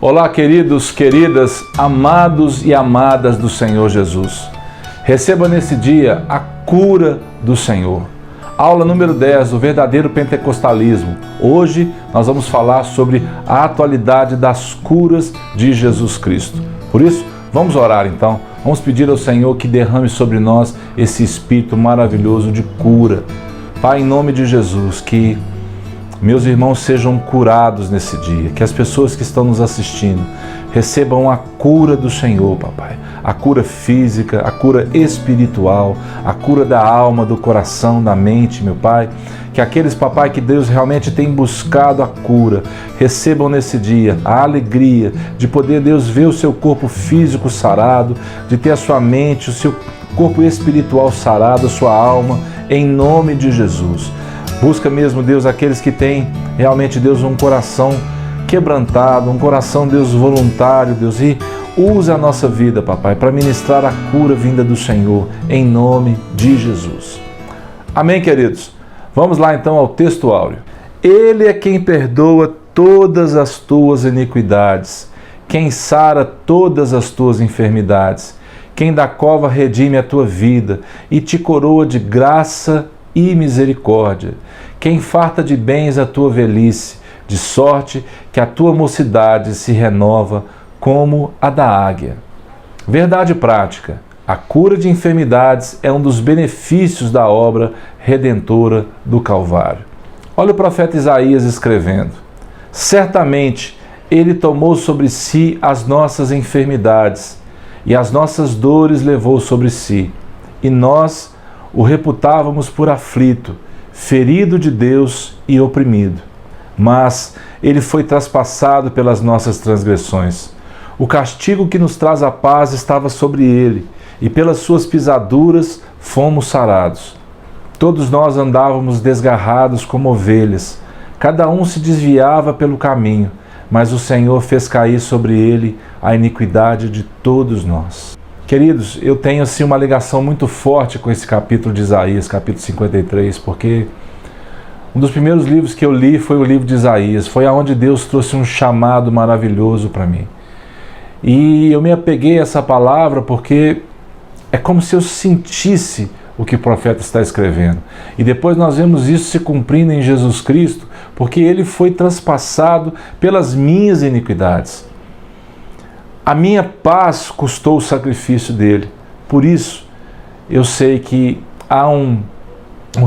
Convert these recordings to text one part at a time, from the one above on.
Olá, queridos, queridas, amados e amadas do Senhor Jesus. Receba nesse dia a cura do Senhor. Aula número 10, do verdadeiro pentecostalismo. Hoje nós vamos falar sobre a atualidade das curas de Jesus Cristo. Por isso, vamos orar então. Vamos pedir ao Senhor que derrame sobre nós esse espírito maravilhoso de cura. Pai, em nome de Jesus, que meus irmãos sejam curados nesse dia, que as pessoas que estão nos assistindo recebam a cura do Senhor, papai. A cura física, a cura espiritual, a cura da alma, do coração, da mente, meu Pai. Que aqueles, papai, que Deus realmente tem buscado a cura, recebam nesse dia a alegria de poder, Deus, ver o seu corpo físico sarado, de ter a sua mente, o seu corpo espiritual sarado, a sua alma, em nome de Jesus. Busca mesmo, Deus, aqueles que têm realmente, Deus, um coração quebrantado, um coração, Deus, voluntário, Deus, e usa a nossa vida, papai, para ministrar a cura vinda do Senhor, em nome de Jesus. Amém, queridos? Vamos lá então ao texto áureo. Ele é quem perdoa todas as tuas iniquidades, quem sara todas as tuas enfermidades, quem da cova redime a tua vida e te coroa de graça e misericórdia, quem farta de bens a tua velhice, de sorte que a tua mocidade se renova como a da águia. Verdade prática: a cura de enfermidades é um dos benefícios da obra redentora do Calvário. Olha o profeta Isaías escrevendo: certamente ele tomou sobre si as nossas enfermidades e as nossas dores levou sobre si, e nós o reputávamos por aflito, ferido de Deus e oprimido. Mas ele foi traspassado pelas nossas transgressões. O castigo que nos traz a paz estava sobre ele, e pelas suas pisaduras fomos sarados. Todos nós andávamos desgarrados como ovelhas, cada um se desviava pelo caminho, mas o Senhor fez cair sobre ele a iniquidade de todos nós. Queridos, eu tenho assim uma ligação muito forte com esse capítulo de Isaías, capítulo 53, porque um dos primeiros livros que eu li foi o livro de Isaías, foi aonde Deus trouxe um chamado maravilhoso para mim. E eu me apeguei a essa palavra porque é como se eu sentisse o que o profeta está escrevendo. E depois nós vemos isso se cumprindo em Jesus Cristo, porque ele foi transpassado pelas minhas iniquidades. A minha paz custou o sacrifício dele. Por isso, eu sei que há um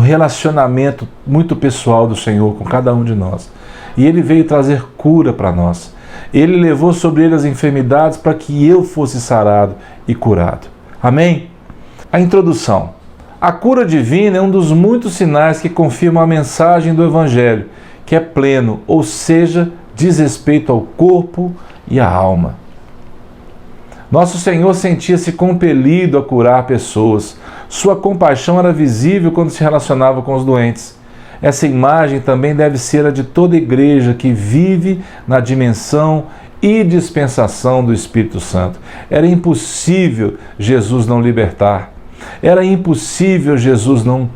relacionamento muito pessoal do Senhor com cada um de nós. E ele veio trazer cura para nós. Ele levou sobre ele as enfermidades para que eu fosse sarado e curado. Amém? A introdução. A cura divina é um dos muitos sinais que confirmam a mensagem do Evangelho, que é pleno, ou seja, diz respeito ao corpo e à alma. Nosso Senhor sentia-se compelido a curar pessoas. Sua compaixão era visível quando se relacionava com os doentes. Essa imagem também deve ser a de toda igreja que vive na dimensão e dispensação do Espírito Santo. Era impossível Jesus não libertar. Era impossível Jesus não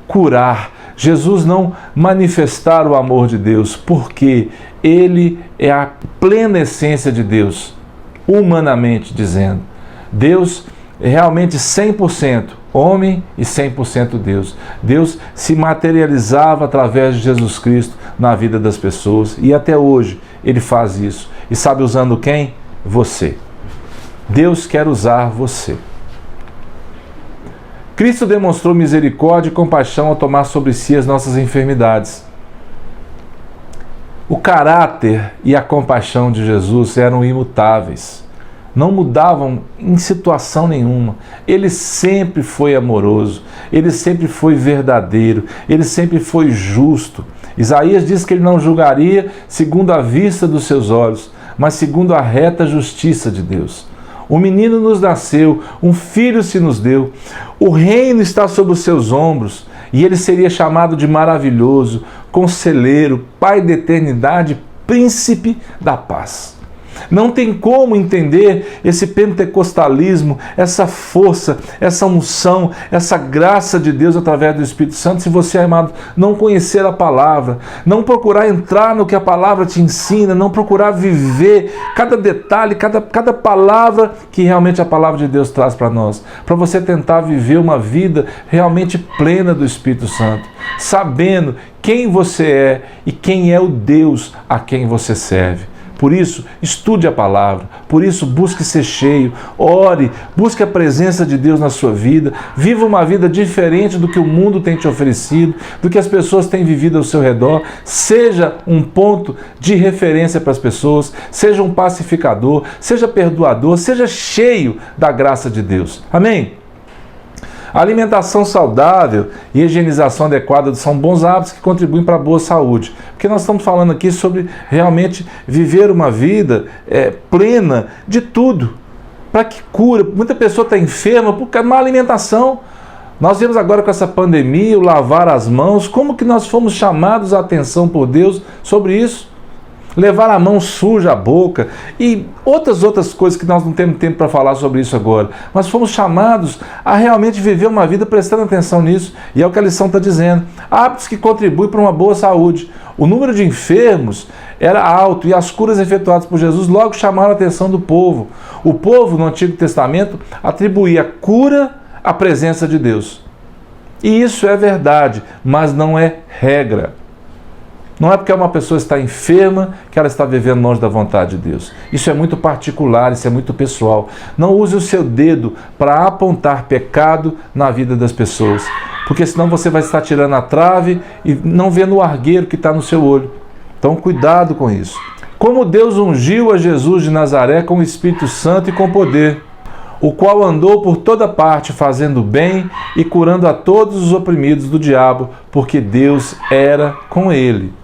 curar. Jesus não manifestar o amor de Deus, porque Ele é a plena essência de Deus. Humanamente dizendo, Deus é realmente 100% homem e 100% Deus. Deus se materializava através de Jesus Cristo na vida das pessoas e até hoje Ele faz isso. E sabe usando quem? Você. Deus quer usar você. Cristo demonstrou misericórdia e compaixão ao tomar sobre si as nossas enfermidades. O caráter e a compaixão de Jesus eram imutáveis, não mudavam em situação nenhuma. Ele sempre foi amoroso, ele sempre foi verdadeiro, ele sempre foi justo. Isaías diz que ele não julgaria segundo a vista dos seus olhos, mas segundo a reta justiça de Deus. Um menino nos nasceu, um filho se nos deu, o reino está sobre os seus ombros, e ele seria chamado de maravilhoso, conselheiro, pai da eternidade, príncipe da paz. Não tem como entender esse pentecostalismo, essa força, essa unção, essa graça de Deus através do Espírito Santo, se você, amado, não conhecer a palavra, não procurar entrar no que a palavra te ensina, não procurar viver cada detalhe, cada palavra que realmente a palavra de Deus traz para nós, para você tentar viver uma vida realmente plena do Espírito Santo, sabendo quem você é e quem é o Deus a quem você serve. Por isso, estude a palavra, por isso, busque ser cheio, ore, busque a presença de Deus na sua vida, viva uma vida diferente do que o mundo tem te oferecido, do que as pessoas têm vivido ao seu redor, seja um ponto de referência para as pessoas, seja um pacificador, seja perdoador, seja cheio da graça de Deus. Amém? A alimentação saudável e a higienização adequada são bons hábitos que contribuem para a boa saúde. Porque nós estamos falando aqui sobre realmente viver uma vida plena de tudo. Para que cura? Muita pessoa está enferma por causa de má alimentação. Nós vemos agora com essa pandemia, o lavar as mãos, como que nós fomos chamados a atenção por Deus sobre isso? Levar a mão suja à boca e outras coisas que nós não temos tempo para falar sobre isso agora. Mas fomos chamados a realmente viver uma vida prestando atenção nisso, e é o que a lição está dizendo. Hábitos que contribuem para uma boa saúde. O número de enfermos era alto e as curas efetuadas por Jesus logo chamaram a atenção do povo. O povo, no Antigo Testamento, atribuía cura à presença de Deus. E isso é verdade, mas não é regra. Não é porque uma pessoa está enferma que ela está vivendo longe da vontade de Deus. Isso é muito particular, isso é muito pessoal. Não use o seu dedo para apontar pecado na vida das pessoas, porque senão você vai estar tirando a trave e não vendo o argueiro que está no seu olho. Então cuidado com isso. Como Deus ungiu a Jesus de Nazaré com o Espírito Santo e com poder, o qual andou por toda parte fazendo bem e curando a todos os oprimidos do diabo, porque Deus era com ele.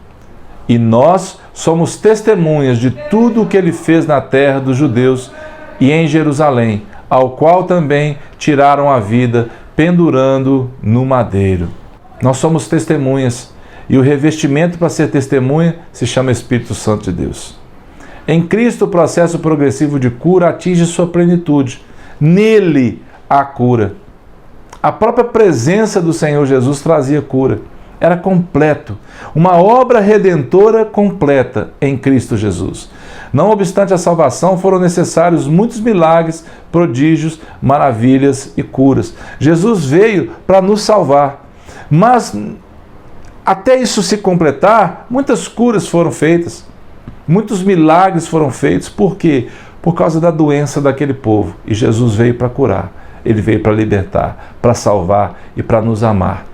E nós somos testemunhas de tudo o que ele fez na terra dos judeus e em Jerusalém, ao qual também tiraram a vida, pendurando no madeiro. Nós somos testemunhas, e o revestimento para ser testemunha se chama Espírito Santo de Deus. Em Cristo, o processo progressivo de cura atinge sua plenitude. Nele há cura. A própria presença do Senhor Jesus trazia cura. Era completo, uma obra redentora completa em Cristo Jesus. Não obstante a salvação, foram necessários muitos milagres, prodígios, maravilhas e curas. Jesus veio para nos salvar, mas até isso se completar, muitas curas foram feitas, muitos milagres foram feitos. Por quê? Por causa da doença daquele povo. E Jesus veio para curar, ele veio para libertar, para salvar e para nos amar.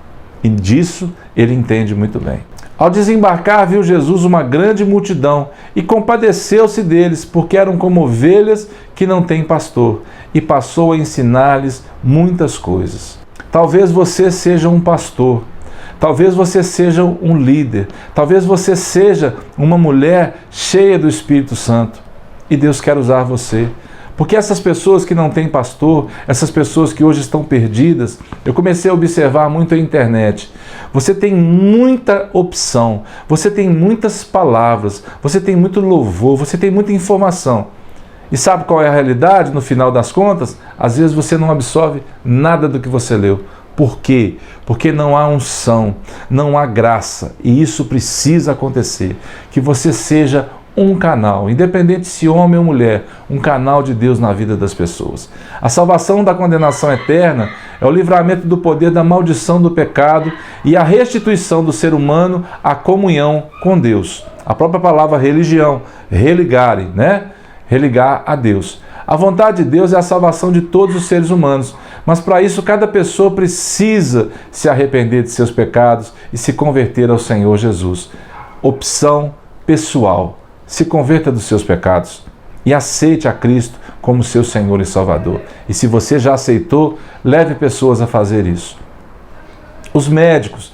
E disso ele entende muito bem. Ao desembarcar, viu Jesus uma grande multidão e compadeceu-se deles, porque eram como ovelhas que não têm pastor, e passou a ensinar-lhes muitas coisas. Talvez você seja um pastor, talvez você seja um líder, talvez você seja uma mulher cheia do Espírito Santo, e Deus quer usar você. Porque essas pessoas que não têm pastor, essas pessoas que hoje estão perdidas, eu comecei a observar muito a internet. Você tem muita opção, você tem muitas palavras, você tem muito louvor, você tem muita informação. E sabe qual é a realidade no final das contas? Às vezes você não absorve nada do que você leu. Por quê? Porque não há unção, não há graça. E isso precisa acontecer. Que você seja um canal, independente se homem ou mulher, um canal de Deus na vida das pessoas. A salvação da condenação eterna é o livramento do poder da maldição do pecado e a restituição do ser humano à comunhão com Deus. A própria palavra religião, religare, né? Religar a Deus. A vontade de Deus é a salvação de todos os seres humanos, mas para isso cada pessoa precisa se arrepender de seus pecados e se converter ao Senhor Jesus. Opção pessoal. Se converta dos seus pecados e aceite a Cristo como seu Senhor e Salvador. E se você já aceitou, leve pessoas a fazer isso. Os médicos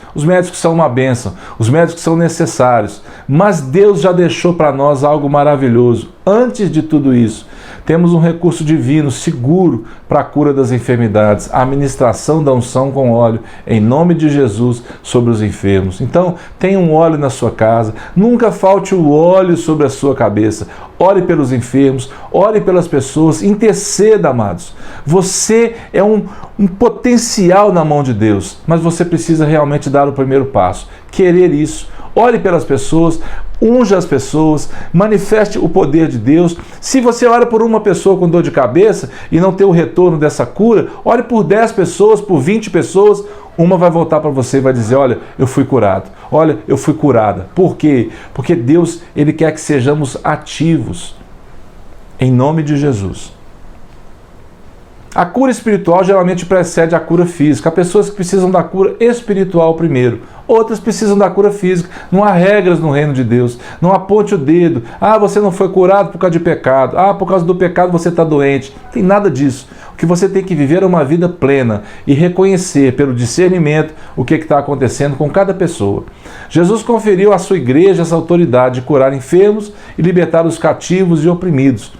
são uma bênção, os médicos são necessários, mas Deus já deixou para nós algo maravilhoso. Antes de tudo isso, temos um recurso divino seguro para a cura das enfermidades, a administração da unção com óleo, em nome de Jesus, sobre os enfermos. Então, tenha um óleo na sua casa, nunca falte o óleo sobre a sua cabeça. Ore pelos enfermos, ore pelas pessoas, interceda, amados. Você é um potencial na mão de Deus, mas você precisa realmente dar o primeiro passo, querer isso. Ore pelas pessoas, unja as pessoas, manifeste o poder de Deus. Se você ora por uma pessoa com dor de cabeça e não tem o retorno dessa cura, ore por 10 pessoas, por 20 pessoas, uma vai voltar para você e vai dizer: olha, eu fui curado, olha, eu fui curada. Por quê? Porque Deus, Ele quer que sejamos ativos, em nome de Jesus. A cura espiritual geralmente precede a cura física. Há pessoas que precisam da cura espiritual primeiro, outras precisam da cura física. Não há regras no reino de Deus. Não aponte o dedo. Ah, você não foi curado por causa de pecado. Ah, por causa do pecado você está doente. Não tem nada disso. O que você tem que viver é uma vida plena e reconhecer pelo discernimento o que está acontecendo com cada pessoa. Jesus conferiu à sua igreja essa autoridade de curar enfermos e libertar os cativos e oprimidos.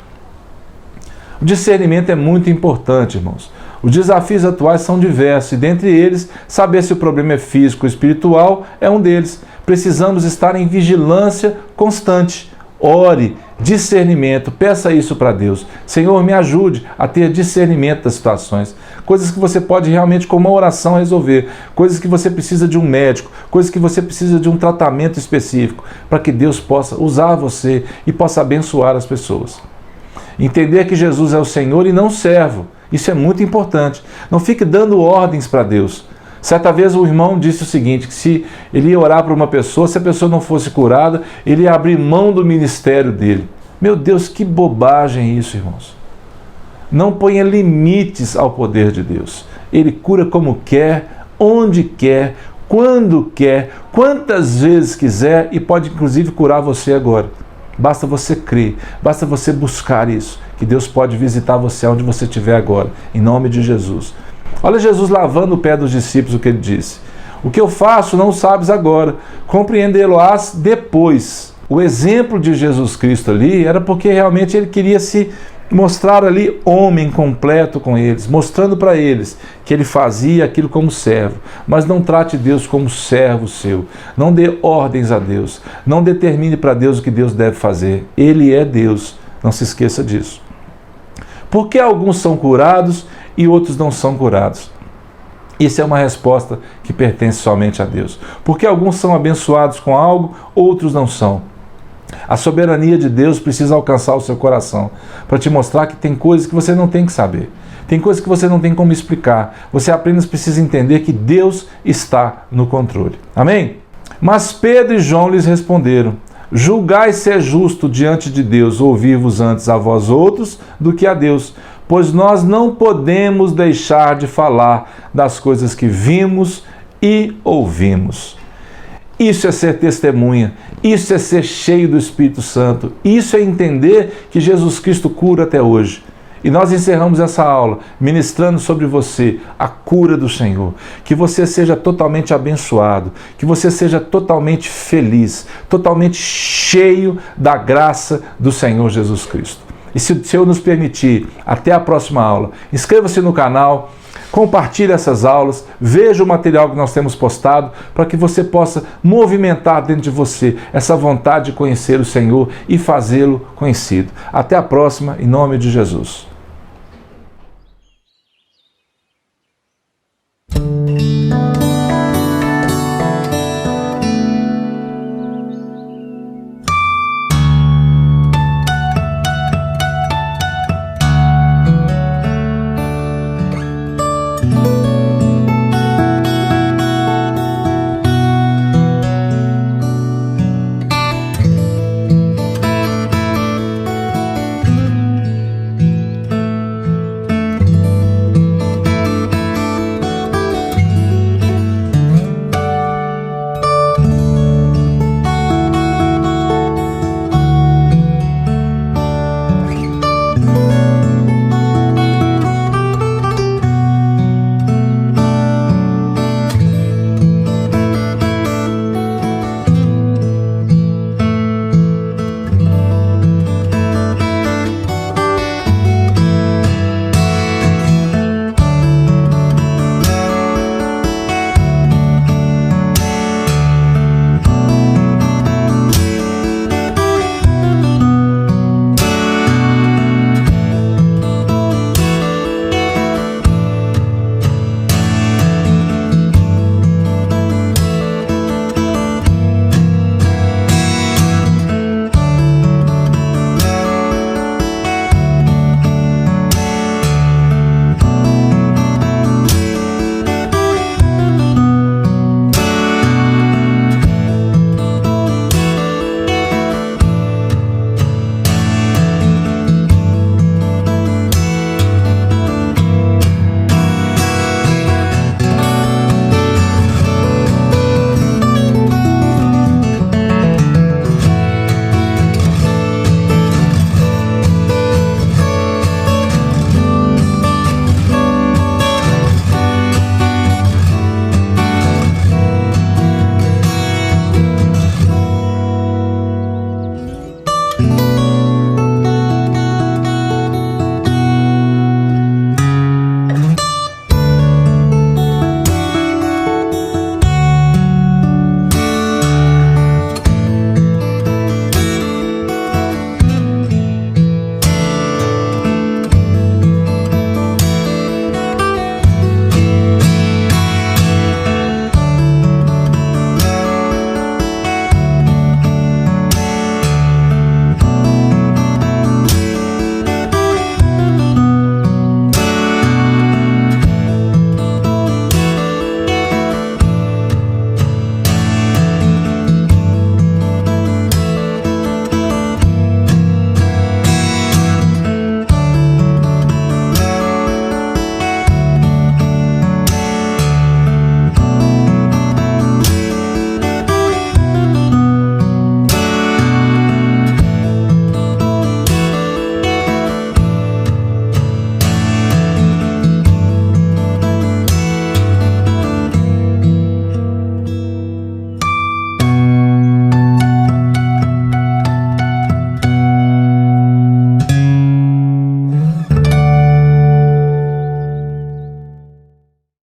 O discernimento é muito importante, irmãos. Os desafios atuais são diversos e, dentre eles, saber se o problema é físico ou espiritual é um deles. Precisamos estar em vigilância constante. Ore, discernimento, peça isso para Deus. Senhor, me ajude a ter discernimento das situações. Coisas que você pode realmente, com uma oração, resolver. Coisas que você precisa de um médico. Coisas que você precisa de um tratamento específico, para que Deus possa usar você e possa abençoar as pessoas. Entender que Jesus é o Senhor e não servo. Isso é muito importante. Não fique dando ordens para Deus. Certa vez o irmão disse o seguinte, que se ele ia orar para uma pessoa, se a pessoa não fosse curada, ele ia abrir mão do ministério dele. Meu Deus, que bobagem isso, irmãos. Não ponha limites ao poder de Deus. Ele cura como quer, onde quer, quando quer, quantas vezes quiser e pode inclusive curar você agora. Basta você crer, basta você buscar isso, que Deus pode visitar você onde você estiver agora, em nome de Jesus. Olha Jesus lavando o pé dos discípulos, o que ele disse. O que eu faço não sabes agora, compreendê-lo-ás depois. O exemplo de Jesus Cristo ali era porque realmente ele queria se mostrar ali homem completo com eles, mostrando para eles que ele fazia aquilo como servo. Mas não trate Deus como servo seu, não dê ordens a Deus, não determine para Deus o que Deus deve fazer. Ele é Deus, não se esqueça disso. Por que alguns são curados e outros não são curados? Isso é uma resposta que pertence somente a Deus. Por que alguns são abençoados com algo, outros não são? A soberania de Deus precisa alcançar o seu coração para te mostrar que tem coisas que você não tem que saber. Tem coisas que você não tem como explicar. Você apenas precisa entender que Deus está no controle. Amém? Mas Pedro e João lhes responderam: julgai ser justo diante de Deus ouvir-vos antes a vós outros do que a Deus, pois nós não podemos deixar de falar das coisas que vimos e ouvimos. Isso é ser testemunha, isso é ser cheio do Espírito Santo, isso é entender que Jesus Cristo cura até hoje. E nós encerramos essa aula ministrando sobre você a cura do Senhor. Que você seja totalmente abençoado, que você seja totalmente feliz, totalmente cheio da graça do Senhor Jesus Cristo. E se o Senhor nos permitir, até a próxima aula, inscreva-se no canal, compartilhe essas aulas, veja o material que nós temos postado para que você possa movimentar dentro de você essa vontade de conhecer o Senhor e fazê-lo conhecido. Até a próxima, em nome de Jesus.